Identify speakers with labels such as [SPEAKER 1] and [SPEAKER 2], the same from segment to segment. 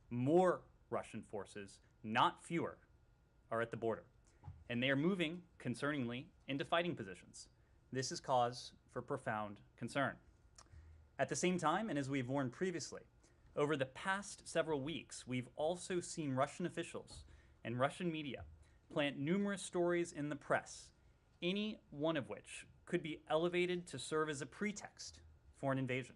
[SPEAKER 1] More Russian forces, not fewer, are at the border, and they are moving, concerningly, into fighting positions. This is cause for profound concern. At the same time, and as we've warned previously, over the past several weeks, we've also seen Russian officials and Russian media plant numerous stories in the press, any one of which could be elevated to serve as a pretext for an invasion.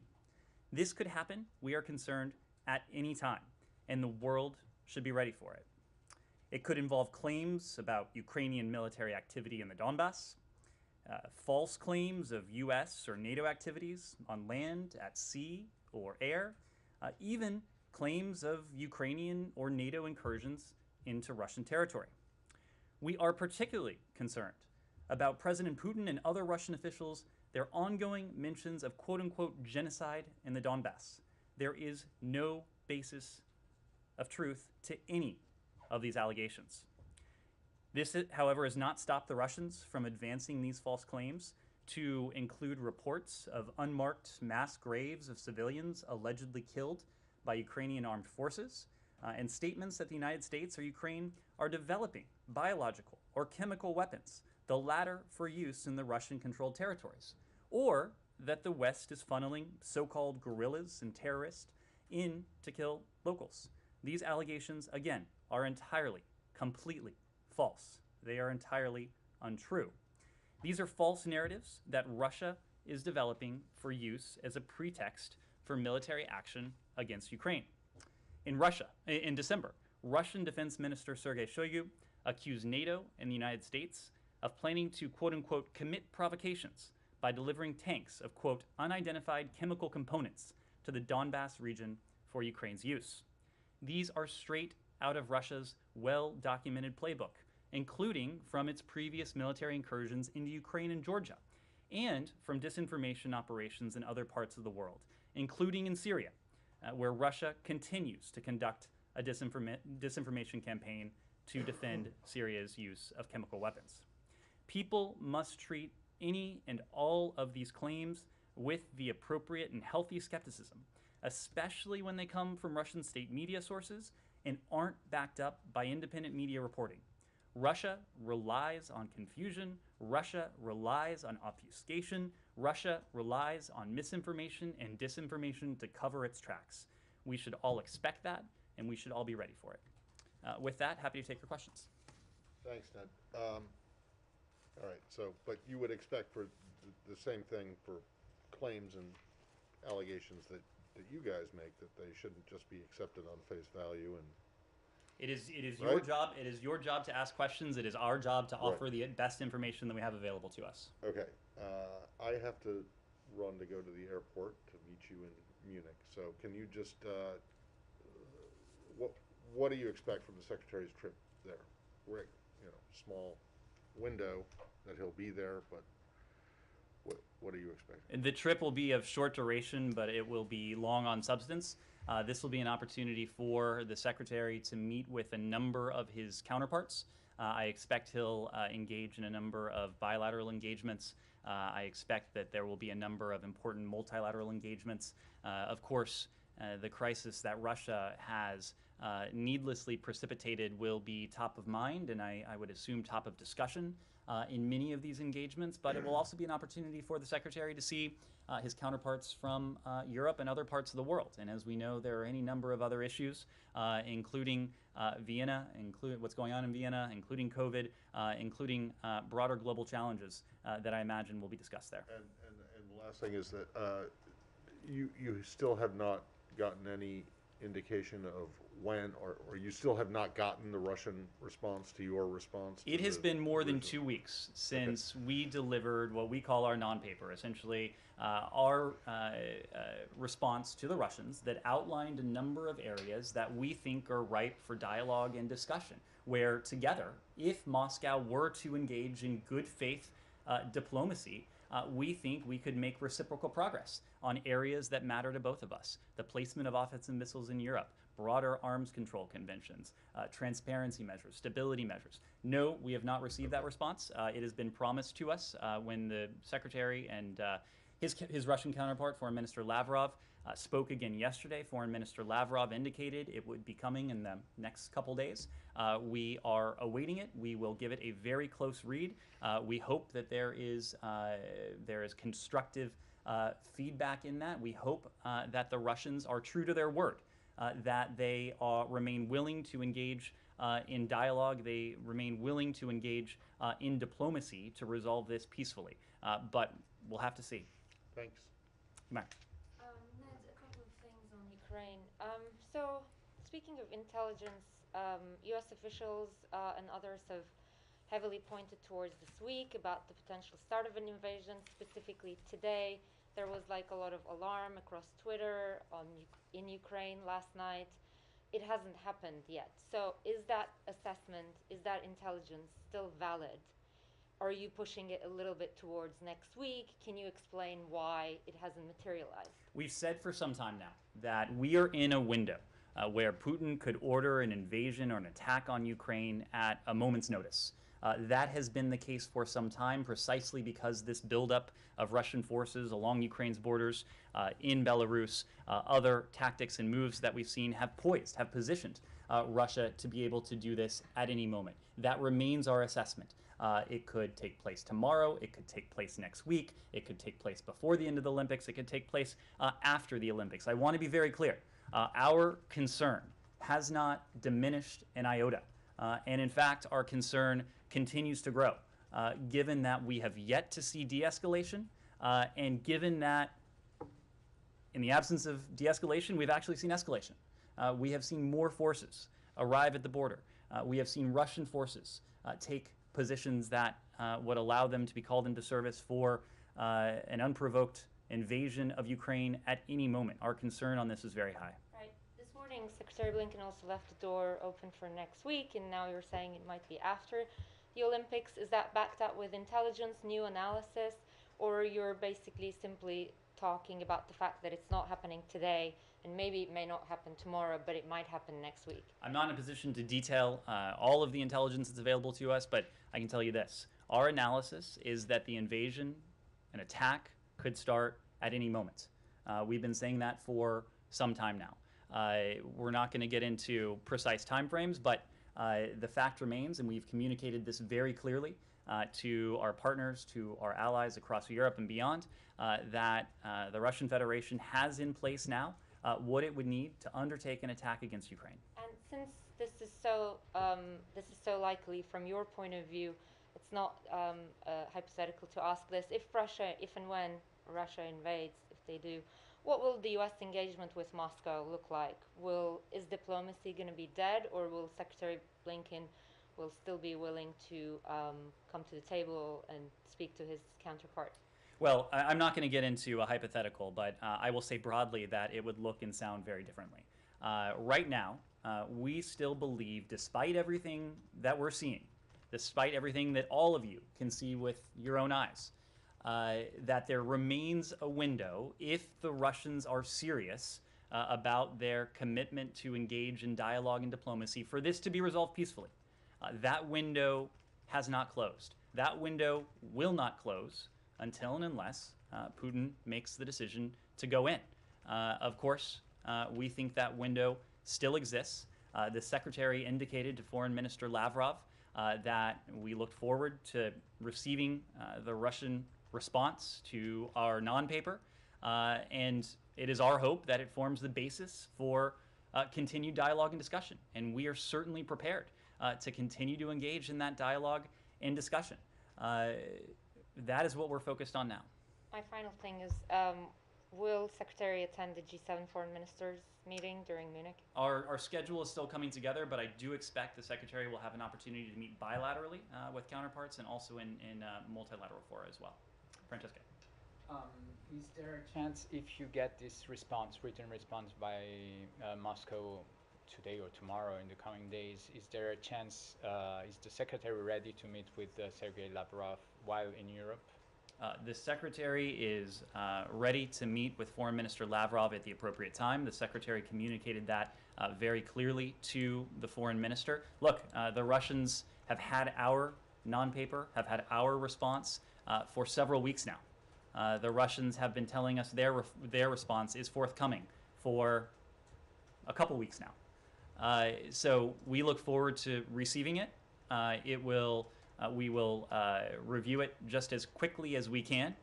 [SPEAKER 1] This could happen, we are concerned, at any time, and the world should be ready for it. It could involve claims about Ukrainian military activity in the Donbass, false claims of US or NATO activities on land, at sea, or air, even claims of Ukrainian or NATO incursions into Russian territory. We are particularly concerned about President Putin and other Russian officials, their ongoing mentions of quote-unquote genocide in the Donbass. There is no basis of truth to any of these allegations. This, however, has not stopped the Russians from advancing these false claims to include reports of unmarked mass graves of civilians allegedly killed by Ukrainian armed forces, and statements that the United States or Ukraine are developing biological or chemical weapons, the latter for use in the Russian-controlled territories, or that the West is funneling so-called guerrillas and terrorists in to kill locals. These allegations, again, are entirely, completely false. They are entirely untrue. These are false narratives that Russia is developing for use as a pretext for military action against Ukraine. In December, Russian Defense Minister Sergei Shoigu accused NATO and the United States of planning to, quote-unquote, commit provocations by delivering tanks of, quote, unidentified chemical components to the Donbass region for Ukraine's use. These are straight out of Russia's well-documented playbook, including from its previous military incursions into Ukraine and Georgia, and from disinformation operations in other parts of the world, including in Syria, where Russia continues to conduct a disinformation campaign to defend Syria's use of chemical weapons. People must treat any and all of these claims with the appropriate and healthy skepticism, especially when they come from Russian state media sources and aren't backed up by independent media reporting. Russia relies on confusion. Russia relies on obfuscation. Russia relies on misinformation and disinformation to cover its tracks. We should all expect that, and we should all be ready for it. With that, happy to take your questions.
[SPEAKER 2] Thanks, Ned. All right, so, but you would expect for the same thing for claims and allegations that you guys make, that they shouldn't just be accepted on face value. And
[SPEAKER 1] it is
[SPEAKER 2] right?
[SPEAKER 1] your job. It is your job to ask questions. It is our job to offer the best information that we have available to us.
[SPEAKER 2] Okay, I have to run to go to the airport to meet you in Munich. So can you just what do you expect from the Secretary's trip there? We're, small window that he'll be there, but what do you expect?
[SPEAKER 1] The trip will be of short duration, but it will be long on substance. This will be an opportunity for the Secretary to meet with a number of his counterparts. I expect he'll engage in a number of bilateral engagements. I expect that there will be a number of important multilateral engagements. Of course, the crisis that Russia has needlessly precipitated will be top of mind, and I would assume top of discussion in many of these engagements, but it will also be an opportunity for the Secretary to see his counterparts from Europe and other parts of the world. And as we know, there are any number of other issues, including Vienna, including what's going on in Vienna, including COVID, including broader global challenges that I imagine will be discussed there.
[SPEAKER 2] And the last thing is that you still have not gotten any indication of when, or you still have not gotten the Russian response to your response?
[SPEAKER 1] It has been more than 2 weeks since we delivered what we call our non-paper, essentially our response to the Russians that outlined a number of areas that we think are ripe for dialogue and discussion, where together, if Moscow were to engage in good faith diplomacy, we think we could make reciprocal progress on areas that matter to both of us. The placement of offensive missiles in Europe, broader arms control conventions, transparency measures, stability measures. No, we have not received that response. It has been promised to us when the Secretary and his Russian counterpart, Foreign Minister Lavrov, spoke again yesterday. Foreign Minister Lavrov indicated it would be coming in the next couple days. We are awaiting it. We will give it a very close read. We hope that there is constructive feedback in that. We hope that the Russians are true to their word, that they remain willing to engage in dialogue. They remain willing to engage in diplomacy to resolve this peacefully. But we'll have to see.
[SPEAKER 2] Thanks.
[SPEAKER 1] Mark.
[SPEAKER 3] Ned, a couple of things on Ukraine. So, speaking of intelligence, U.S. officials and others have heavily pointed towards this week about the potential start of an invasion. Specifically today, there was like a lot of alarm across Twitter in Ukraine last night. It hasn't happened yet. So is that assessment, is that intelligence still valid? Are you pushing it a little bit towards next week? Can you explain why it hasn't materialized?
[SPEAKER 1] We've said for some time now that we are in a window where Putin could order an invasion or an attack on Ukraine at a moment's notice. That has been the case for some time, precisely because this buildup of Russian forces along Ukraine's borders, in Belarus, other tactics and moves that we've seen have positioned Russia to be able to do this at any moment. That remains our assessment. It could take place tomorrow, it could take place next week, it could take place before the end of the Olympics, it could take place after the Olympics. I want to be very clear. Our concern has not diminished an iota. And in fact, our concern continues to grow, given that we have yet to see de-escalation, and given that in the absence of de-escalation, we've actually seen escalation. We have seen more forces arrive at the border. We have seen Russian forces take positions that would allow them to be called into service for an unprovoked invasion of Ukraine at any moment. Our concern on this is very high.
[SPEAKER 3] Right. This morning, Secretary Blinken also left the door open for next week, and now you're saying it might be after the Olympics. Is that backed up with intelligence, new analysis, or you're basically simply talking about the fact that it's not happening today, and maybe it may not happen tomorrow, but it might happen next week?
[SPEAKER 1] I'm not in a position to detail all of the intelligence that's available to us, but I can tell you this. Our analysis is that the invasion, an attack, could start at any moment. We've been saying that for some time now. We're not going to get into precise timeframes, but the fact remains, and we've communicated this very clearly to our partners, to our allies across Europe and beyond, that the Russian Federation has in place now what it would need to undertake an attack against Ukraine.
[SPEAKER 3] And since this is so likely from your point of view, it's not hypothetical to ask this. If and when Russia invades, if they do, what will the U.S. engagement with Moscow look like? Is diplomacy going to be dead, or will Secretary Blinken will still be willing to come to the table and speak to his counterpart?
[SPEAKER 1] Well, I'm not going to get into a hypothetical, but I will say broadly that it would look and sound very differently. Right now, we still believe, despite everything that we're seeing, despite everything that all of you can see with your own eyes, that there remains a window, if the Russians are serious about their commitment to engage in dialogue and diplomacy, for this to be resolved peacefully. That window has not closed. That window will not close until and unless Putin makes the decision to go in. Of course, we think that window still exists. The Secretary indicated to Foreign Minister Lavrov that we look forward to receiving the Russian response to our non-paper, and it is our hope that it forms the basis for continued dialogue and discussion. And we are certainly prepared to continue to engage in that dialogue and discussion. That is what we're focused on now.
[SPEAKER 3] My final thing is, will Secretary attend the G7 foreign ministers meeting during Munich?
[SPEAKER 1] Our schedule is still coming together, but I do expect the Secretary will have an opportunity to meet bilaterally with counterparts and also in multilateral fora as well. Francesca.
[SPEAKER 4] Is there a chance, if you get this written response by Moscow today or tomorrow in the coming days, is there a chance, is the Secretary ready to meet with Sergei Lavrov while in Europe?
[SPEAKER 1] The Secretary is ready to meet with Foreign Minister Lavrov at the appropriate time. The Secretary communicated that very clearly to the Foreign Minister. Look, the Russians have had our non-paper, have had our response for several weeks now. The Russians have been telling us their response is forthcoming for a couple weeks now. So we look forward to receiving it. We will review it just as quickly as we can,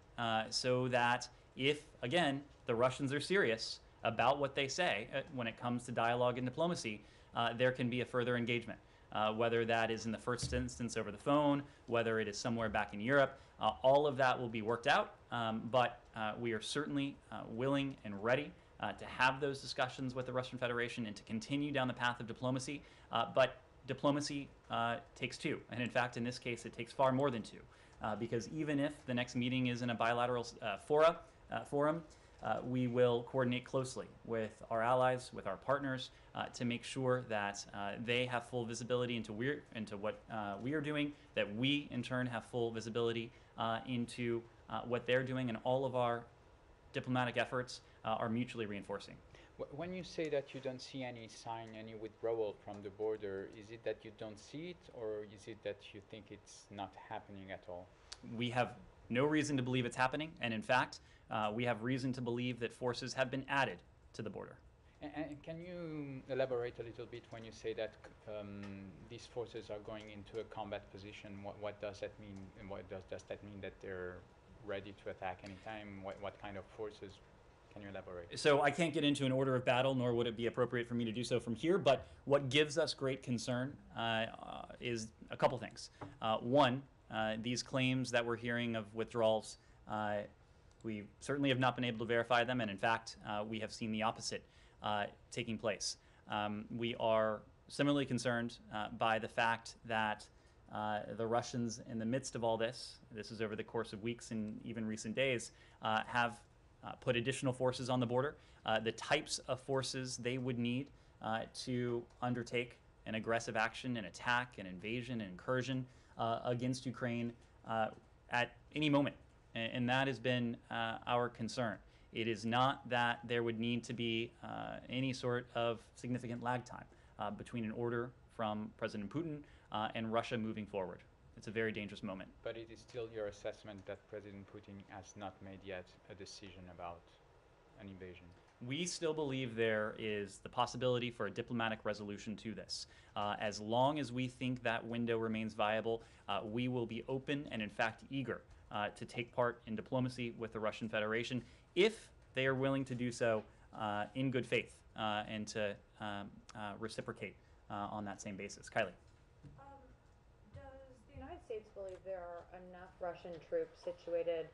[SPEAKER 1] so that if, again, the Russians are serious about what they say when it comes to dialogue and diplomacy, there can be a further engagement. Whether that is in the first instance over the phone, whether it is somewhere back in Europe, all of that will be worked out. But we are certainly willing and ready to have those discussions with the Russian Federation and to continue down the path of diplomacy. But diplomacy takes two. And in fact, in this case, it takes far more than two. Because even if the next meeting is in a bilateral forum, we will coordinate closely with our allies, with our partners, to make sure that they have full visibility into what we are doing, that we in turn have full visibility into what they're doing, and all of our diplomatic efforts are mutually reinforcing.
[SPEAKER 4] When you say that you don't see any sign, any withdrawal from the border, is it that you don't see it, or is it that you think it's not happening at all?
[SPEAKER 1] We have no reason to believe it's happening, and in fact, we have reason to believe that forces have been added to the border.
[SPEAKER 4] And can you elaborate a little bit when you say that these forces are going into a combat position? What does that mean, and what does that mean that they're ready to attack anytime? What kind of forces? Can you elaborate?
[SPEAKER 1] So I can't get into an order of battle, nor would it be appropriate for me to do so from here, but what gives us great concern is a couple things. One, these claims that we're hearing of withdrawals, we certainly have not been able to verify them, and in fact, we have seen the opposite taking place. We are similarly concerned by the fact that the Russians, in the midst of all this is over the course of weeks and even recent days, have put additional forces on the border. The types of forces they would need to undertake an aggressive action, an attack, an invasion, an incursion against Ukraine at any moment. And that has been our concern. It is not that there would need to be any sort of significant lag time between an order from President Putin and Russia moving forward. It's a very dangerous moment.
[SPEAKER 4] But it is still your assessment that President Putin has not made yet a decision about an invasion?
[SPEAKER 1] We still believe there is the possibility for a diplomatic resolution to this. As long as we think that window remains viable, we will be open and in fact eager to take part in diplomacy with the Russian Federation if they are willing to do so in good faith and to reciprocate on that same basis. Kylie.
[SPEAKER 5] Does the United States believe there are enough Russian troops situated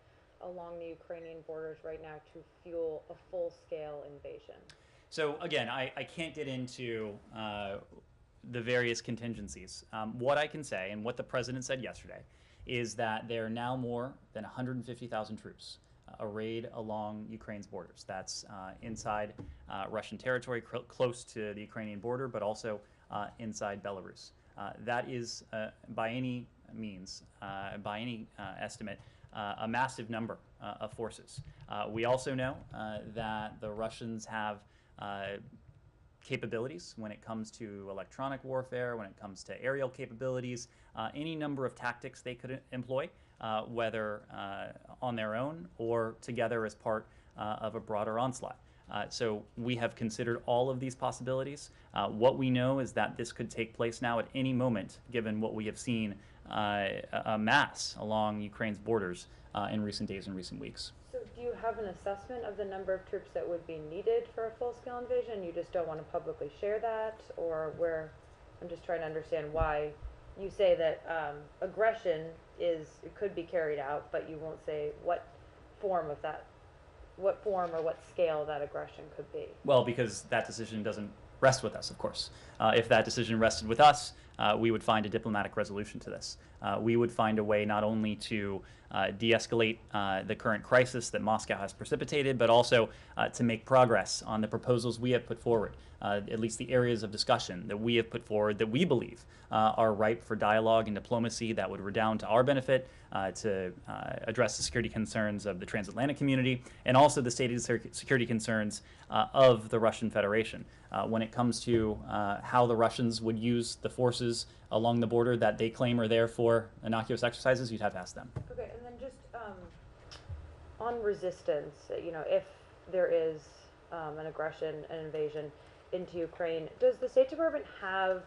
[SPEAKER 5] along the Ukrainian borders right now to fuel a full-scale invasion?
[SPEAKER 1] So again, I can't get into the various contingencies. What I can say, and what the president said yesterday, is that there are now more than 150,000 troops arrayed along Ukraine's borders. That's inside Russian territory, close to the Ukrainian border, but also inside Belarus. That is, by any means, by any estimate, a massive number of forces. We also know that the Russians have capabilities when it comes to electronic warfare, when it comes to aerial capabilities, any number of tactics they could employ, whether on their own or together as part of a broader onslaught. So we have considered all of these possibilities. What we know is that this could take place now at any moment, given what we have seen amass along Ukraine's borders in recent days and recent weeks.
[SPEAKER 5] So do you have an assessment of the number of troops that would be needed for a full-scale invasion? You just don't want to publicly share that? Or where, I'm just trying to understand why you say that aggression could be carried out, but you won't say what form of that, what form or what scale that aggression could be.
[SPEAKER 1] Well, because that decision doesn't rest with us, of course. If that decision rested with us, we would find a diplomatic resolution to this. We would find a way not only to de-escalate the current crisis that Moscow has precipitated, but also to make progress on the proposals we have put forward, at least the areas of discussion that we have put forward that we believe are ripe for dialogue and diplomacy that would redound to our benefit, to address the security concerns of the transatlantic community and also the stated security concerns of the Russian Federation. When it comes to how the Russians would use the forces along the border that they claim are there for innocuous exercises, you'd have to ask them.
[SPEAKER 5] Okay, and then just on resistance, if there is an aggression, an invasion into Ukraine, does the State Department have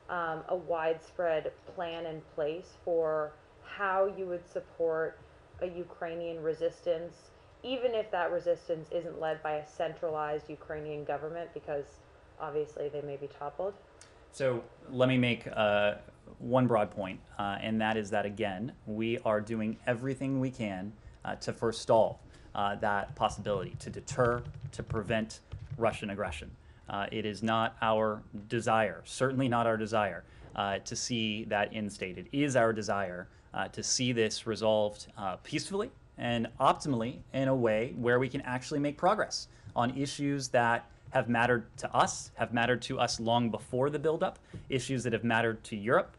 [SPEAKER 5] a widespread plan in place for how you would support a Ukrainian resistance, even if that resistance isn't led by a centralized Ukrainian government, because obviously they may be toppled?
[SPEAKER 1] So let me make one broad point, and that is that, again, we are doing everything we can to forestall that possibility, to deter, to prevent Russian aggression. It is not our desire, certainly not our desire, to see that instated. It is our desire to see this resolved peacefully and optimally in a way where we can actually make progress on issues that have mattered to us, have mattered to us long before the buildup, issues that have mattered to Europe,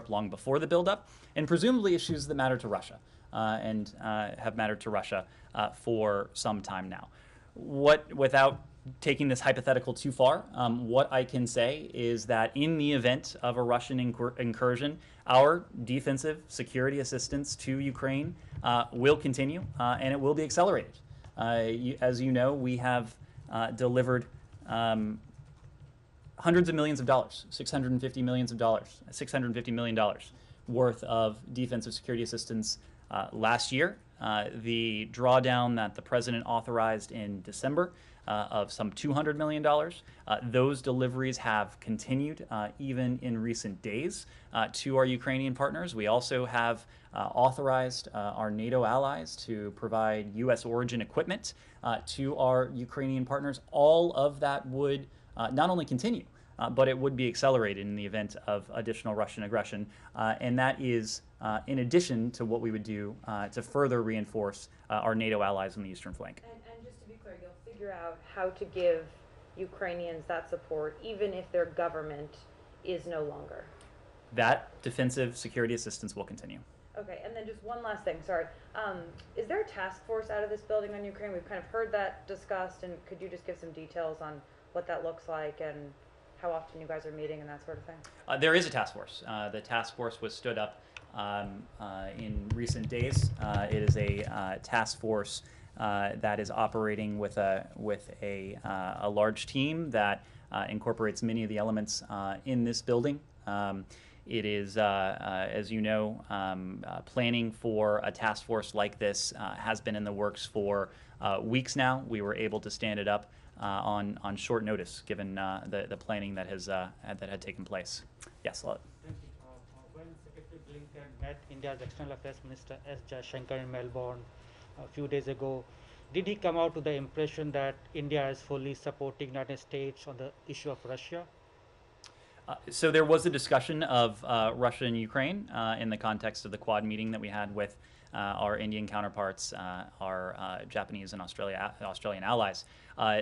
[SPEAKER 1] long before the buildup, and presumably issues that matter to Russia and have mattered to Russia for some time now. Without taking this hypothetical too far, what I can say is that in the event of a Russian incursion, our defensive security assistance to Ukraine will continue and it will be accelerated. As you know, we have delivered hundreds of millions of dollars, $650 million worth of defensive security assistance last year. The drawdown that the president authorized in December of some $200 million. Those deliveries have continued even in recent days to our Ukrainian partners. We also have authorized our NATO allies to provide U.S. origin equipment to our Ukrainian partners. All of that would not only continue, but it would be accelerated in the event of additional Russian aggression. And that is in addition to what we would do to further reinforce our NATO allies on the eastern flank.
[SPEAKER 5] And just to be clear, you'll figure out how to give Ukrainians that support even if their government is no longer.
[SPEAKER 1] That defensive security assistance will continue.
[SPEAKER 5] Okay, and then just one last thing, sorry. Is there a task force out of this building on Ukraine? We've kind of heard that discussed, and could you just give some details on what that looks like and how often you guys are meeting and that sort of thing?
[SPEAKER 1] There is a task force. The task force was stood up in recent days. It is a task force that is operating with a large team that incorporates many of the elements in this building. It is, as you know, planning for a task force like this has been in the works for weeks now. We were able to stand it up on short notice, given the planning that had taken place. Yes,
[SPEAKER 6] Thank you. When Secretary Blinken met India's External Affairs Minister S. Jaishankar in Melbourne a few days ago, did he come out with the impression that India is fully supporting United States on the issue of Russia?
[SPEAKER 1] So there was a discussion of Russia and Ukraine in the context of the Quad meeting that we had with our Indian counterparts, our Japanese and Australian allies.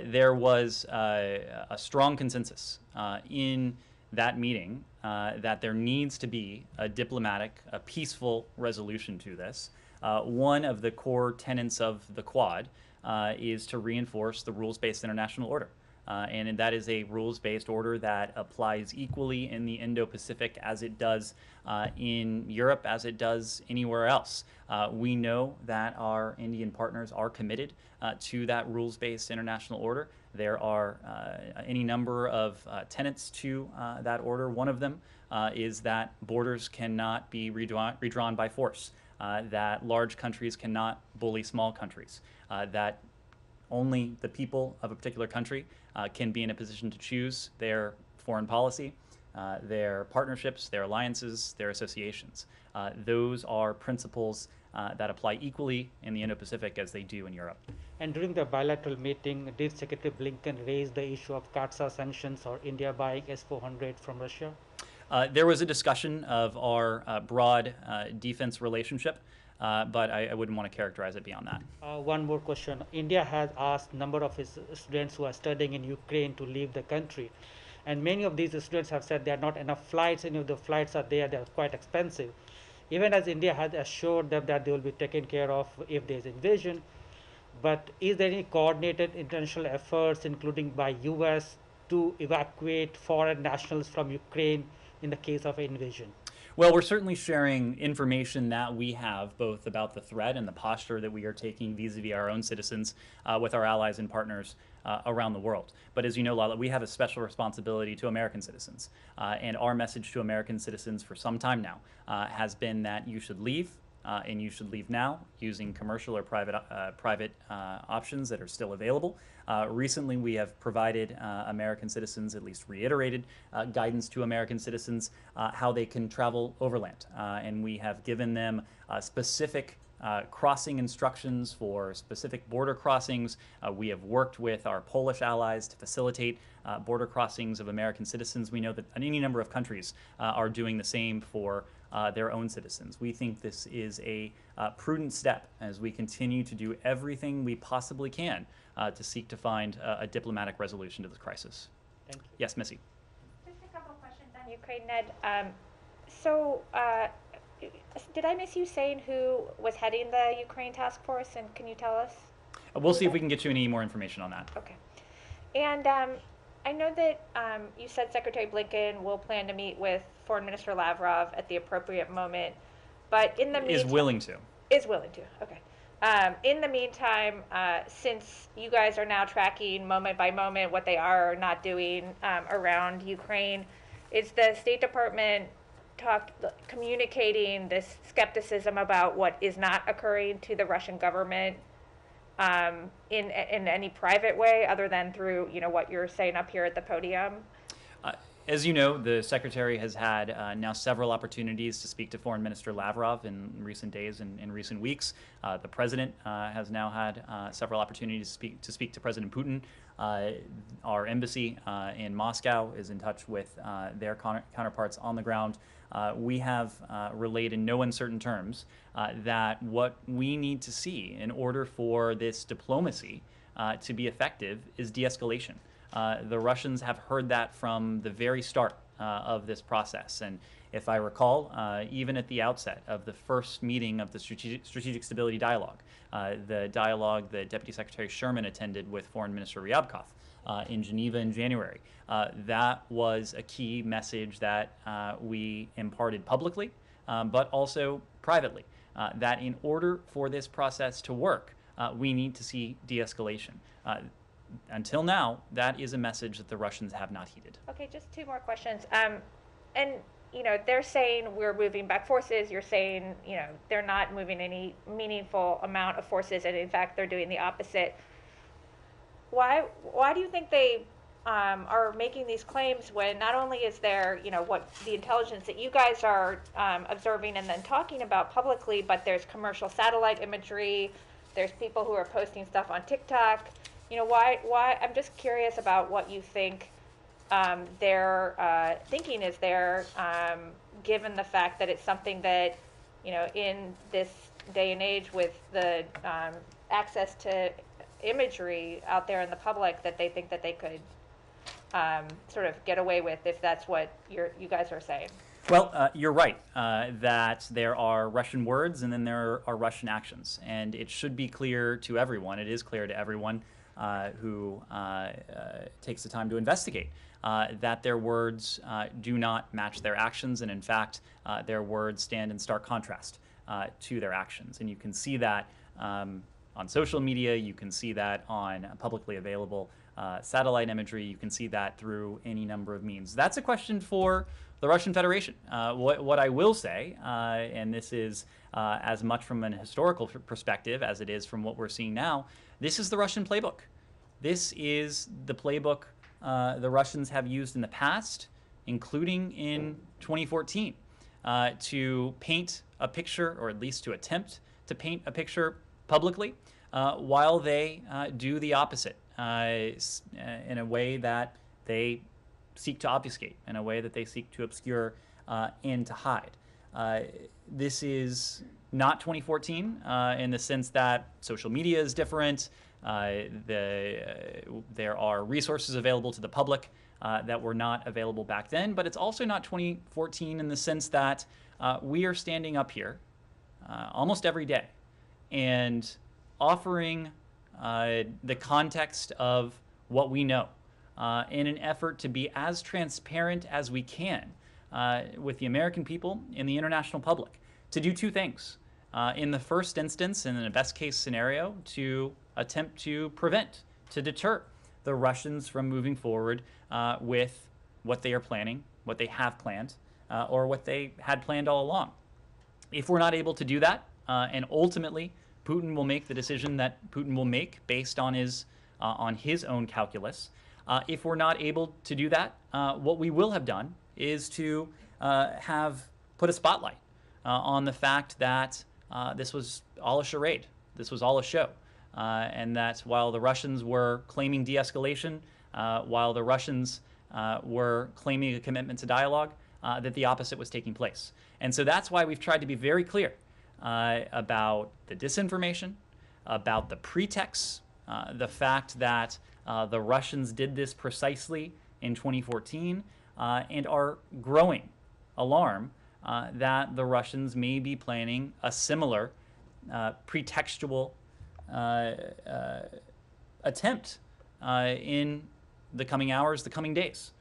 [SPEAKER 1] There was a strong consensus in that meeting that there needs to be a diplomatic, a peaceful resolution to this. One of the core tenets of the Quad is to reinforce the rules-based international order. And that is a rules-based order that applies equally in the Indo-Pacific as it does in Europe, as it does anywhere else. We know that our Indian partners are committed to that rules-based international order. There are any number of tenets to that order. One of them is that borders cannot be redrawn by force, that large countries cannot bully small countries, that only the people of a particular country can be in a position to choose their foreign policy, their partnerships, their alliances, their associations. Those are principles that apply equally in the Indo-Pacific as they do in Europe.
[SPEAKER 6] And during the bilateral meeting, did Secretary Blinken raise the issue of CAATSA sanctions or India buying S-400 from Russia?
[SPEAKER 1] There was a discussion of our broad defense relationship, but I wouldn't want to characterize it beyond that.
[SPEAKER 6] One more question. India has asked a number of its students who are studying in Ukraine to leave the country. And many of these students have said there are not enough flights, and if the flights are there, they are quite expensive. Even as India has assured them that they will be taken care of if there is invasion. But is there any coordinated international efforts, including by US, to evacuate foreign nationals from Ukraine in the case of invasion?
[SPEAKER 1] Well, we're certainly sharing information that we have, both about the threat and the posture that we are taking vis-a-vis our own citizens with our allies and partners around the world. But as you know, Lala, we have a special responsibility to American citizens. And our message to American citizens for some time now has been that you should leave, and you should leave now using commercial or private options that are still available. Recently, we have provided American citizens, at least reiterated guidance to American citizens how they can travel overland. And we have given them specific crossing instructions for specific border crossings. We have worked with our Polish allies to facilitate border crossings of American citizens. We know that any number of countries are doing the same for their own citizens. We think this is a prudent step as we continue to do everything we possibly can to seek to find a diplomatic resolution to this crisis.
[SPEAKER 6] Thank you.
[SPEAKER 1] Yes, Missy.
[SPEAKER 7] Just a couple questions on Ukraine, Ned. Did I miss you saying who was heading the Ukraine task force, and can you tell us?
[SPEAKER 1] We'll see if we can get you any more information on that.
[SPEAKER 7] Okay. And I know that you said Secretary Blinken will plan to meet with Foreign Minister Lavrov at the appropriate moment, but in the meantime...
[SPEAKER 1] Is willing to.
[SPEAKER 7] Is willing to, okay. In the meantime, since you guys are now tracking moment by moment what they are or not doing around Ukraine, is the State Department communicating this skepticism about what is not occurring to the Russian government in any private way other than through, you know, what you're saying up here at the podium?
[SPEAKER 1] As you know, the Secretary has had now several opportunities to speak to Foreign Minister Lavrov in recent days and in recent weeks. The President has now had several opportunities to speak to President Putin. Our embassy in Moscow is in touch with their counterparts on the ground. We have relayed in no uncertain terms that what we need to see in order for this diplomacy to be effective is de-escalation. The Russians have heard that from the very start of this process. And if I recall, even at the outset of the first meeting of the Strategic Stability Dialogue, the dialogue that Deputy Secretary Sherman attended with Foreign Minister Ryabkov in Geneva in January, that was a key message that we imparted publicly, but also privately, that in order for this process to work, we need to see de-escalation. Until now, that is a message that the Russians have not heeded.
[SPEAKER 7] Okay, just two more questions. And, you know, they're saying we're moving back forces. You're saying, you know, they're not moving any meaningful amount of forces, and in fact, they're doing the opposite. Why do you think they are making these claims when not only is there, you know, what the intelligence that you guys are observing and then talking about publicly, but there's commercial satellite imagery, there's people who are posting stuff on TikTok. You know, why, I'm just curious about what you think their thinking is there, given the fact that it's something that, you know, in this day and age with the access to imagery out there in the public, that they think that they could sort of get away with, if that's what you guys are saying.
[SPEAKER 1] Well, you're right that there are Russian words and then there are Russian actions. And it should be clear to everyone, it is clear to everyone who takes the time to investigate, that their words do not match their actions, and in fact, their words stand in stark contrast to their actions. And you can see that on social media, you can see that on publicly available satellite imagery, you can see that through any number of means. That's a question for the Russian Federation. What I will say, and this is as much from an historical perspective as it is from what we're seeing now, this is the Russian playbook. This is the playbook the Russians have used in the past, including in 2014, to paint a picture, or at least to attempt to paint a picture publicly, while they do the opposite in a way that they seek to obfuscate, in a way that they seek to obscure and to hide. This is not 2014 in the sense that social media is different. There are resources available to the public that were not available back then, but it's also not 2014 in the sense that we are standing up here almost every day and offering the context of what we know in an effort to be as transparent as we can with the American people and the international public to do two things. In the first instance, and in a best case scenario, to attempt to prevent, to deter the Russians from moving forward with what they are planning, what they have planned, or what they had planned all along. If we're not able to do that, and ultimately Putin will make the decision that Putin will make based on his own calculus, if we're not able to do that, what we will have done is to have put a spotlight on the fact that this was all a charade, this was all a show, and that while the Russians were claiming de-escalation, while the Russians were claiming a commitment to dialogue, that the opposite was taking place. And so that's why we've tried to be very clear about the disinformation, about the pretexts, the fact that the Russians did this precisely in 2014, and our growing alarm that the Russians may be planning a similar pretextual attempt in the coming hours, the coming days,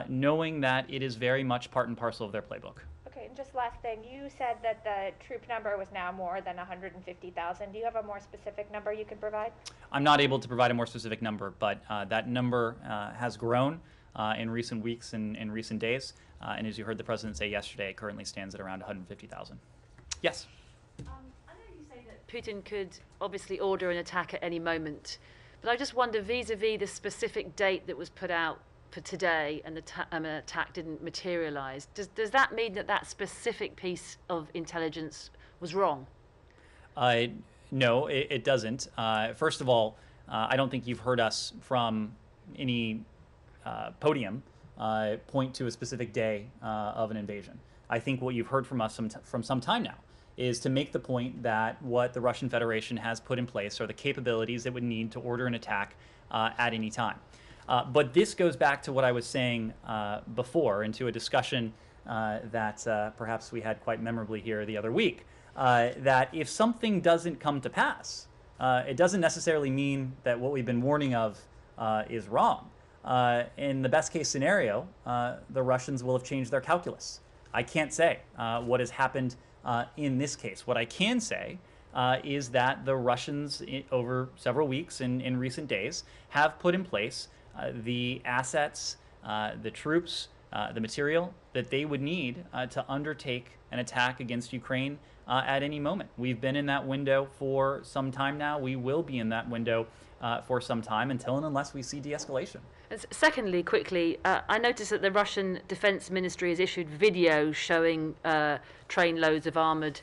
[SPEAKER 1] knowing that it is very much part and parcel of their playbook.
[SPEAKER 7] Okay, and just last thing, you said that the troop number was now more than 150,000. Do you have a more specific number you can provide?
[SPEAKER 1] I'm not able to provide a more specific number, but that number has grown in recent weeks and in recent days. And as you heard the president say yesterday, it currently stands at around 150,000. Yes?
[SPEAKER 8] I know you say that Putin could obviously order an attack at any moment, but I just wonder, vis-a-vis the specific date that was put out for today and an attack didn't materialize, does that mean that that specific piece of intelligence was wrong?
[SPEAKER 1] No, it doesn't. First of all, I don't think you've heard us from any podium point to a specific day of an invasion. I think what you've heard from us from some time now is to make the point that what the Russian Federation has put in place are the capabilities it would need to order an attack at any time. But this goes back to what I was saying before, into a discussion that perhaps we had quite memorably here the other week, that if something doesn't come to pass, it doesn't necessarily mean that what we've been warning of is wrong. In the best case scenario, the Russians will have changed their calculus. I can't say what has happened in this case. What I can say is that the Russians, over several weeks and in recent days, have put in place the assets, the troops, the material that they would need to undertake an attack against Ukraine at any moment. We've been in that window for some time now. We will be in that window for some time until and unless we see de-escalation.
[SPEAKER 8] Secondly, quickly, I noticed that the Russian Defense Ministry has issued videos showing trainloads of armoured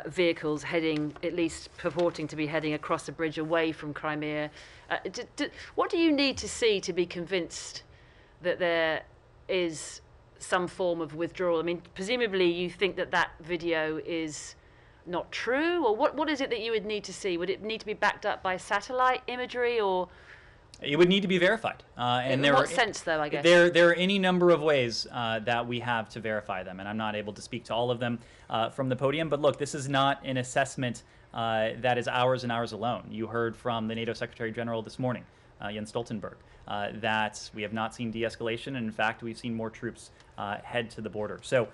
[SPEAKER 8] vehicles heading, at least purporting to be heading across the bridge away from Crimea. What do you need to see to be convinced that there is some form of withdrawal? I mean, presumably you think that that video is not true, or what is it that you would need to see? Would it need to be backed up by satellite imagery, or?
[SPEAKER 1] It would need to be verified. And
[SPEAKER 8] in what sense, though, I guess?
[SPEAKER 1] There are any number of ways that we have to verify them, and I'm not able to speak to all of them from the podium. But look, this is not an assessment that is ours and ours alone. You heard from the NATO Secretary General this morning, Jens Stoltenberg, that we have not seen de-escalation, and in fact, we've seen more troops head to the border. So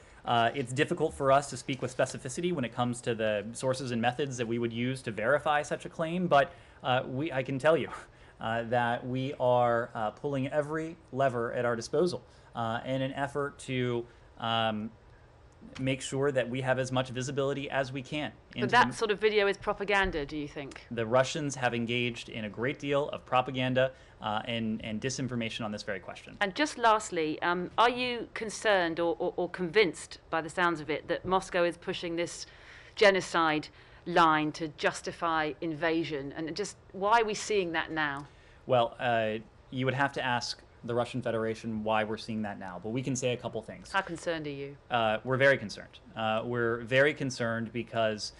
[SPEAKER 1] it's difficult for us to speak with specificity when it comes to the sources and methods that we would use to verify such a claim, but I can tell you that we are pulling every lever at our disposal in an effort to make sure that we have as much visibility as we can.
[SPEAKER 8] But that sort of video is propaganda, do you think?
[SPEAKER 1] The Russians have engaged in a great deal of propaganda and disinformation on this very question.
[SPEAKER 8] And just lastly, are you concerned or convinced, by the sounds of it, that Moscow is pushing this genocide line to justify invasion? And just why are we seeing that now?
[SPEAKER 1] Well, you would have to ask the Russian Federation why we're seeing that now, but we can say a couple things.
[SPEAKER 8] How concerned are you?
[SPEAKER 1] We're very concerned. We're very concerned because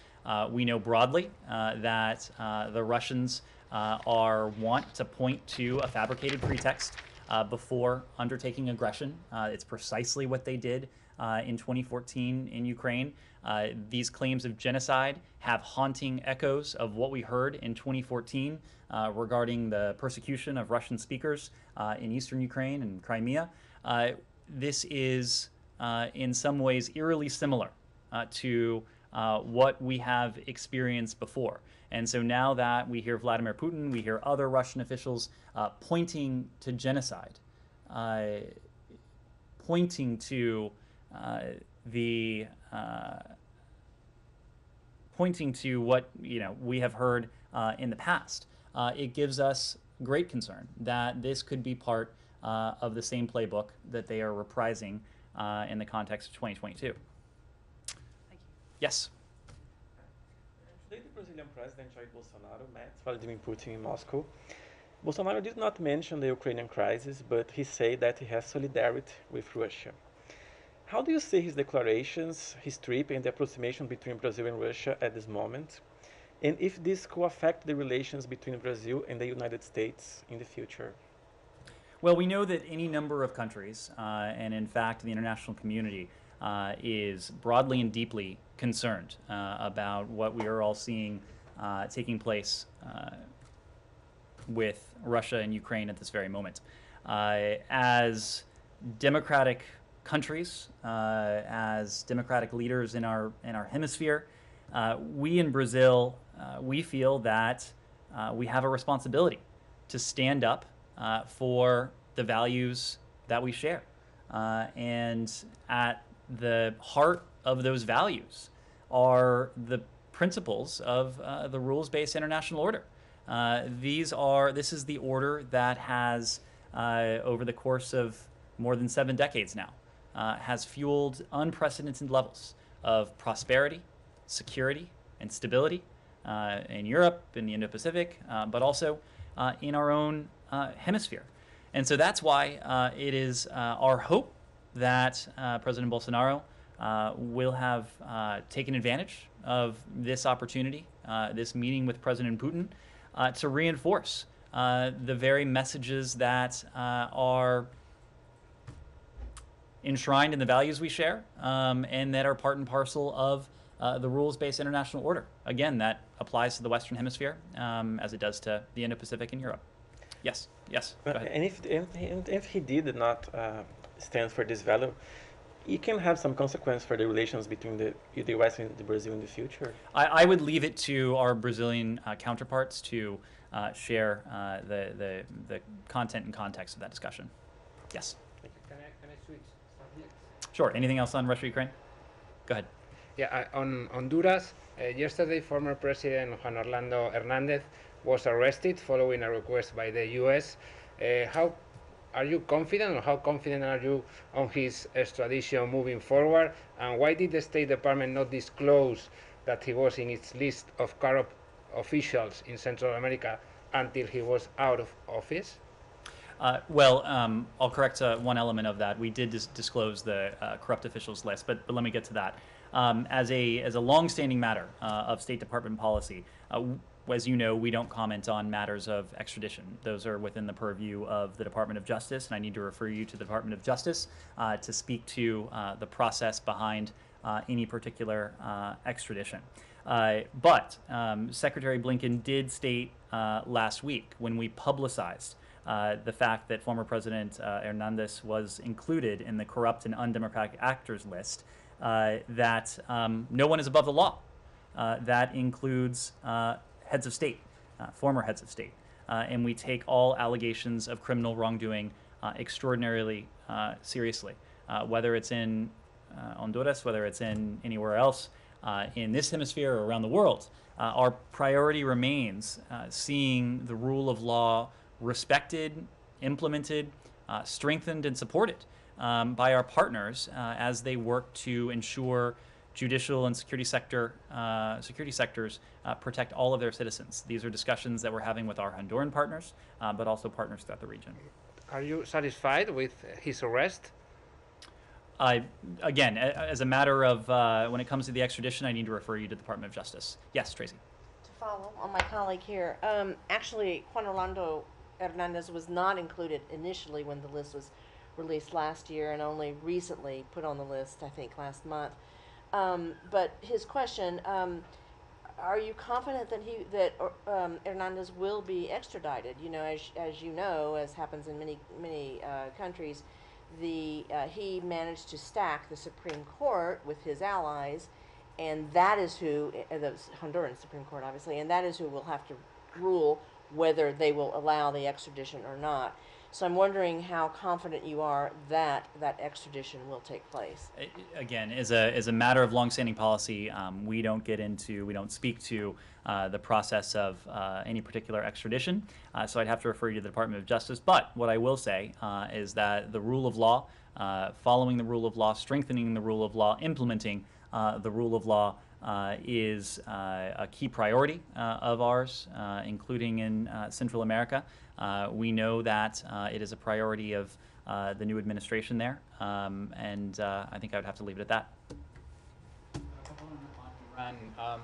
[SPEAKER 1] we know broadly that the Russians want to point to a fabricated pretext before undertaking aggression. It's precisely what they did in 2014 in Ukraine. These claims of genocide have haunting echoes of what we heard in 2014 regarding the persecution of Russian speakers in eastern Ukraine and Crimea. This is in some ways eerily similar to what we have experienced before. And so now that we hear Vladimir Putin, we hear other Russian officials pointing to genocide, pointing to pointing to what we have heard in the past. It gives us great concern that this could be part of the same playbook that they are reprising in the context of 2022.
[SPEAKER 8] Thank you.
[SPEAKER 1] Yes.
[SPEAKER 9] Today, the Brazilian president Jair Bolsonaro met Vladimir Putin in Moscow. Bolsonaro did not mention the Ukrainian crisis, but he said that he has solidarity with Russia. How do you see his declarations, his trip, and the approximation between Brazil and Russia at this moment? And if this could affect the relations between Brazil and the United States in the future?
[SPEAKER 1] Well, we know that any number of countries, and in fact the international community, is broadly and deeply concerned about what we are all seeing taking place with Russia and Ukraine at this very moment. As democratic countries, as democratic leaders in our hemisphere, we in Brazil, we feel that we have a responsibility to stand up for the values that we share. And at the heart of those values are the principles of the rules-based international order. This is the order that has, over the course of more than 7 decades now, has fueled unprecedented levels of prosperity, security, and stability in Europe, in the Indo-Pacific, but also in our own hemisphere. And so that's why it is our hope that President Bolsonaro will have taken advantage of this opportunity, this meeting with President Putin, to reinforce the very messages that are enshrined in the values we share, and that are part and parcel of the rules-based international order. Again, that applies to the Western Hemisphere as it does to the Indo-Pacific and Europe. Yes, yes. Go ahead.
[SPEAKER 9] And if he did not stand for this value, it can have some consequence for the relations between the U.S. and Brazil in the future.
[SPEAKER 1] I would leave it to our Brazilian counterparts to share the content and context of that discussion. Yes.
[SPEAKER 10] Can I switch subjects?
[SPEAKER 1] Sure. Anything else on Russia, Ukraine? Go ahead.
[SPEAKER 10] Yeah, on Honduras, yesterday former President Juan Orlando Hernández was arrested following a request by the U.S. How are you confident, or how confident are you on his extradition moving forward? And why did the State Department not disclose that he was in its list of corrupt officials in Central America until he was out of office?
[SPEAKER 1] I'll correct one element of that. We did disclose the corrupt officials list, but let me get to that. As a long-standing matter of State Department policy, as you know, we don't comment on matters of extradition. Those are within the purview of the Department of Justice, and I need to refer you to the Department of Justice to speak to the process behind any particular extradition. But Secretary Blinken did state last week, when we publicized the fact that former President Hernandez was included in the corrupt and undemocratic actors list, that no one is above the law. That includes heads of state, former heads of state. And we take all allegations of criminal wrongdoing extraordinarily seriously, whether it's in Honduras, whether it's in anywhere else in this hemisphere or around the world. Our priority remains seeing the rule of law respected, implemented, strengthened, and supported by our partners as they work to ensure judicial and security sectors protect all of their citizens. These are discussions that we're having with our Honduran partners, but also partners throughout the region.
[SPEAKER 10] Are you satisfied with his arrest?
[SPEAKER 1] Again, as a matter of when it comes to the extradition, I need to refer you to the Department of Justice. Yes, Tracy.
[SPEAKER 11] To follow on my colleague here, actually, Juan Orlando Hernandez was not included initially when the list was released last year, and only recently put on the list, I think, last month. But his question, are you confident that Hernandez will be extradited? You know, as you know, as happens in many countries, he managed to stack the Supreme Court with his allies, and that is who, the Honduran Supreme Court obviously, and that is who will have to rule whether they will allow the extradition or not. So I'm wondering how confident you are that that extradition will take place.
[SPEAKER 1] Again, as a matter of longstanding policy, we don't speak to the process of any particular extradition. So I'd have to refer you to the Department of Justice. But what I will say is that the rule of law, following the rule of law, strengthening the rule of law, implementing the rule of law is a key priority of ours, including in Central America. We know that it is a priority of the new administration there, and I think I would have to leave it at that.
[SPEAKER 4] On Iran,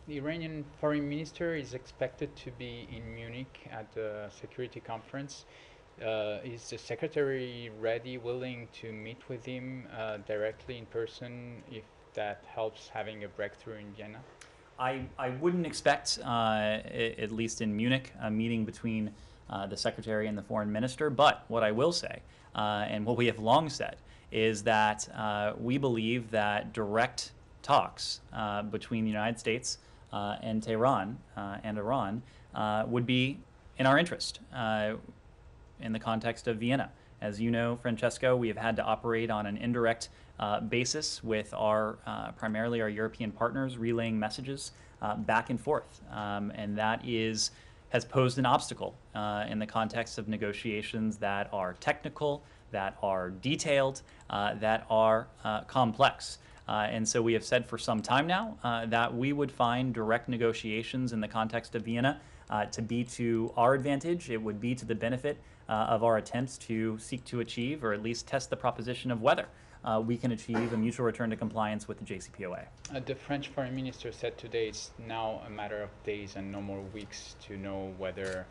[SPEAKER 4] the Iranian foreign minister is expected to be in Munich at the security conference. Is the secretary ready, willing to meet with him directly in person if that helps having a breakthrough in Vienna?
[SPEAKER 1] I wouldn't expect, at least in Munich, a meeting between the secretary and the foreign minister. But what I will say, and what we have long said, is that we believe that direct talks between the United States and Tehran and Iran would be in our interest in the context of Vienna. As you know, Francesco, we have had to operate on an indirect basis with our primarily our European partners, relaying messages back and forth, and that has posed an obstacle in the context of negotiations that are technical, that are detailed, that are complex. And so we have said for some time now that we would find direct negotiations in the context of Vienna to be to our advantage. It would be to the benefit of our attempts to seek to achieve, or at least test the proposition of whether we can achieve a mutual return to compliance with the JCPOA.
[SPEAKER 4] The French foreign minister said today it's now a matter of days and no more weeks to know whether,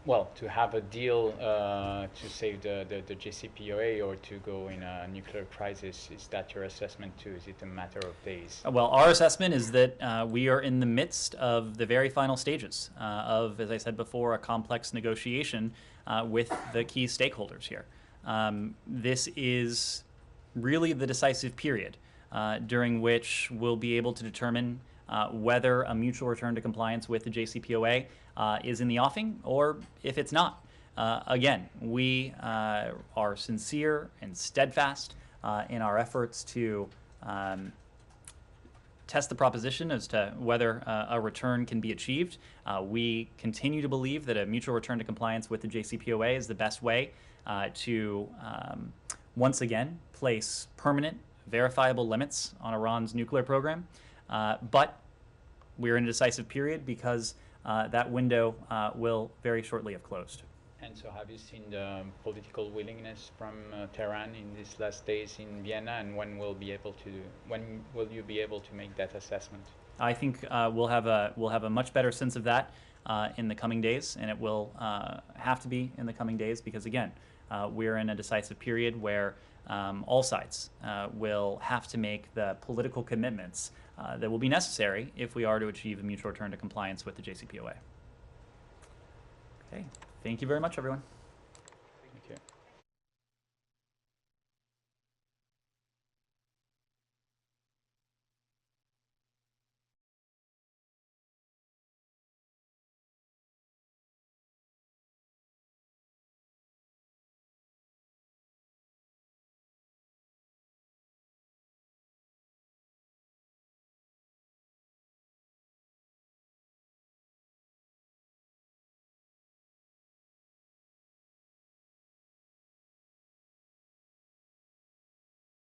[SPEAKER 4] well, to have a deal to save the JCPOA or to go in a nuclear crisis. Is that your assessment too? Is it a matter of days?
[SPEAKER 1] Well, our assessment is that we are in the midst of the very final stages of, as I said before, a complex negotiation with the key stakeholders here. This is really the decisive period during which we'll be able to determine whether a mutual return to compliance with the JCPOA is in the offing or if it's not. Again, we are sincere and steadfast in our efforts to test the proposition as to whether a return can be achieved. We continue to believe that a mutual return to compliance with the JCPOA is the best way to once again place permanent, verifiable limits on Iran's nuclear program. But we're in a decisive period because that window will very shortly have closed.
[SPEAKER 4] And so have you seen the political willingness from Tehran in these last days in Vienna, and when will you be able to make that assessment?
[SPEAKER 1] I think we'll have a much better sense of that in the coming days, and it will have to be in the coming days because, again, we're in a decisive period where all sides will have to make the political commitments that will be necessary if we are to achieve a mutual return to compliance with the JCPOA. Okay, thank you very much, everyone.